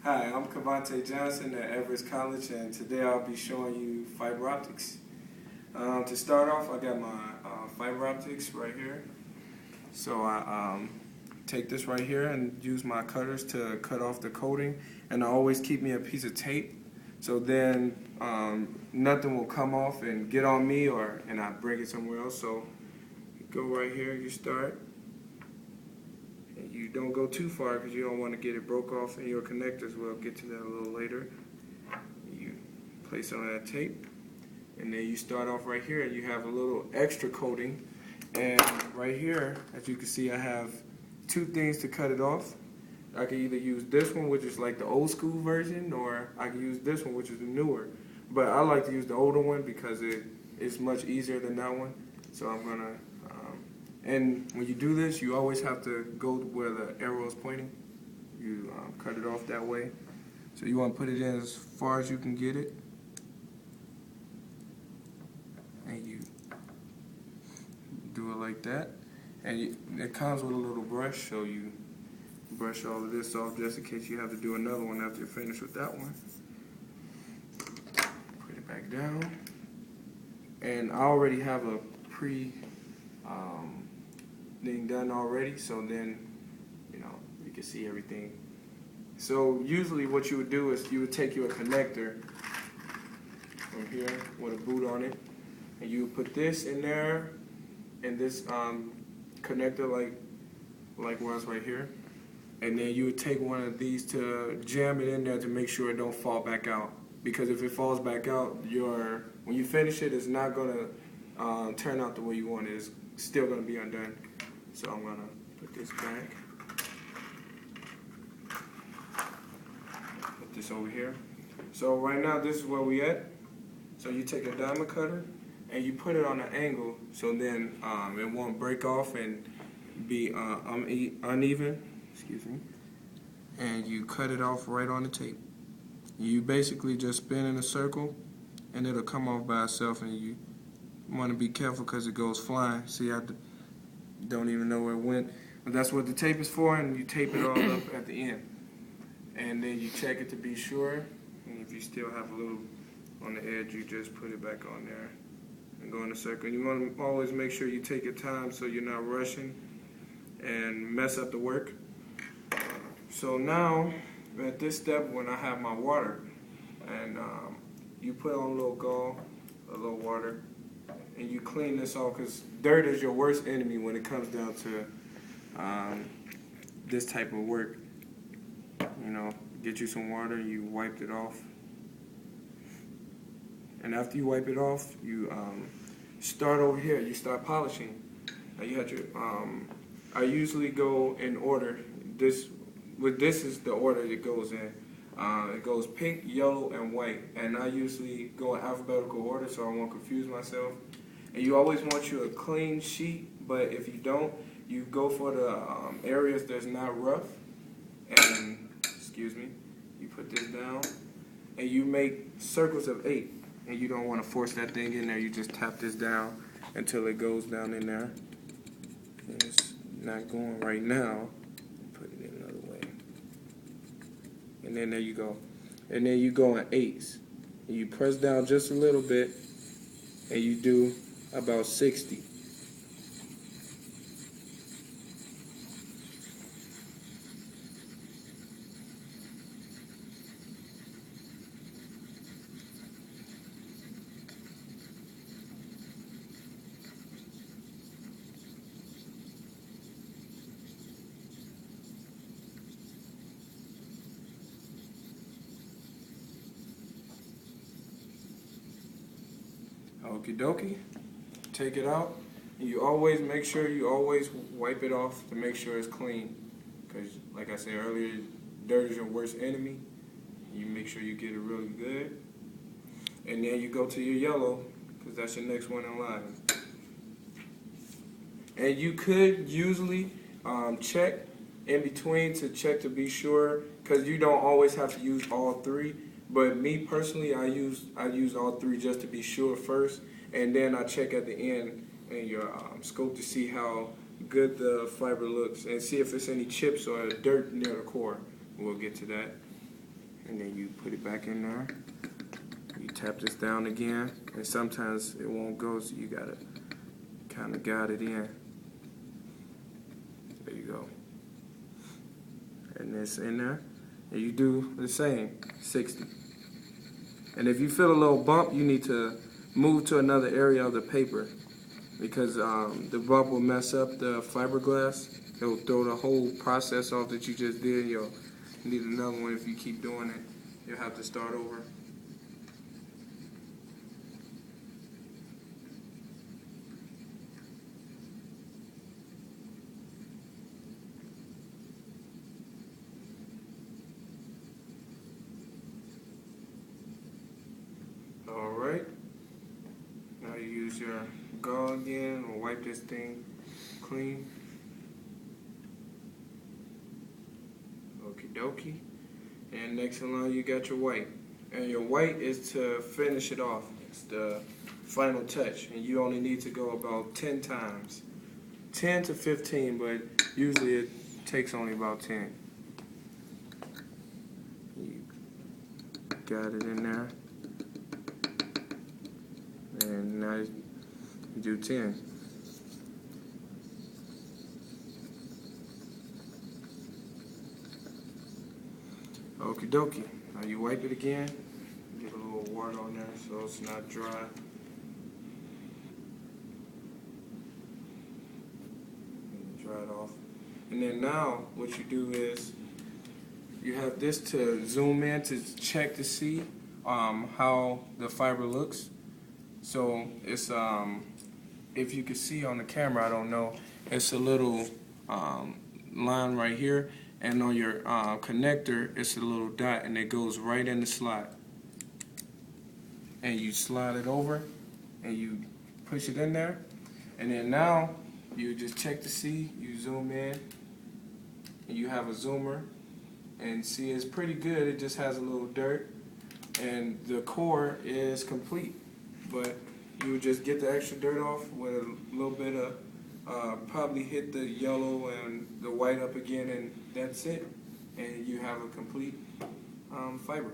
Hi, I'm Kavonte Johnson at Everest College, and today I'll be showing you fiber optics. To start off, I got my fiber optics right here. So I take this right here and use my cutters to cut off the coating, and I always keep me a piece of tape, so then nothing will come off and get on me and I break it somewhere else. So you go right here, you start. You don't go too far because you don't want to get it broke off in your connectors. We'll get to that a little later. You place on that tape, and then you start off right here, and you have a little extra coating. And right here, as you can see, I have two things to cut it off. I can either use this one, which is like the old school version, or I can use this one, which is the newer. But I like to use the older one because it's much easier than that one. So I'm gonna. And when you do this, you always have to go where the arrow is pointing. You cut it off that way. So you want to put it in as far as you can get it. And you do it like that. And it comes with a little brush, so you brush all of this off just in case you have to do another one after you're finished with that one. Put it back down. And I already have a thing done already, so then you can see everything. So usually what you would do is you would take your connector from here with a boot on it, and you would put this in there, and this connector like was right here, and then you would take one of these to jam it in there to make sure it don't fall back out, because if it falls back out, when you finish it, it's not gonna turn out the way you want it. It's still gonna be undone. So I'm gonna put this back. Put this over here. So right now this is where we at. So you take a diamond cutter and you put it on an angle, so then it won't break off and be uneven. Excuse me. And you cut it off right on the tape. You basically just spin in a circle, and it'll come off by itself. And you want to be careful because it goes flying. See, I don't even know where it went, but that's what the tape is for, and you tape it all up at the end, and then you check it to be sure, and if you still have a little on the edge, you just put it back on there and go in a circle. And you want to always make sure you take your time so you're not rushing and mess up the work. So now at this step, when I have my water, and you put on a little gall, a little water, and you clean this off, because dirt is your worst enemy when it comes down to this type of work. Get you some water, you wipe it off, and after you wipe it off, you start over here. You start polishing. Now you have your. I usually go in order. This is the order it goes in. It goes pink, yellow, and white, and I usually go in alphabetical order so I won't confuse myself. And you always want you a clean sheet, but if you don't, you go for the areas that's not rough, and you put this down, and you make circles of 8, and you don't want to force that thing in there. You just tap this down until it goes down in there. And it's not going right now. Put it in another way, and then there you go. And then you go in 8s, and you press down just a little bit, and you do about 60. Okie dokie. Take it out. You always make sure you always wipe it off to make sure it's clean, because like I said earlier, dirt is your worst enemy. You make sure you get it really good, and then you go to your yellow, because that's your next one in line. And you could usually check in between to check to be sure, because you don't always have to use all 3. But me personally, I use all 3 just to be sure first, and then I check at the end in your scope to see how good the fiber looks and see if there's any chips or dirt near the core. We'll get to that. and then you put it back in there. You tap this down again, and sometimes it won't go, so you gotta kind of guide it in. There you go. And it's in there, and you do the same, 60. And if you feel a little bump, you need to move to another area of the paper, because the bump will mess up the fiberglass. It'll throw the whole process off that you just did. You'll need another one. If you keep doing it, you'll have to start over. Alright, now you use your gauze again and wipe this thing clean. Okie dokie. And next in line you got your white. And your white is to finish it off. It's the final touch. And you only need to go about 10 times. 10 to 15, but usually it takes only about 10. You got it in there. And now you do 10. Okie dokie. Now you wipe it again. Get a little water on there so it's not dry. And dry it off. And then now what you do is you have this to zoom in to check to see how the fiber looks. So it's if you can see on the camera, I don't know, it's a little line right here, and on your connector it's a little dot, and it goes right in the slot. And you slide it over and you push it in there, and then now you just check to see, you zoom in and you have a zoomer, and see it's pretty good. It just has a little dirt and the core is complete. But you would just get the extra dirt off with a little bit of, probably hit the yellow and the white up again, and that's it. And you have a complete fiber.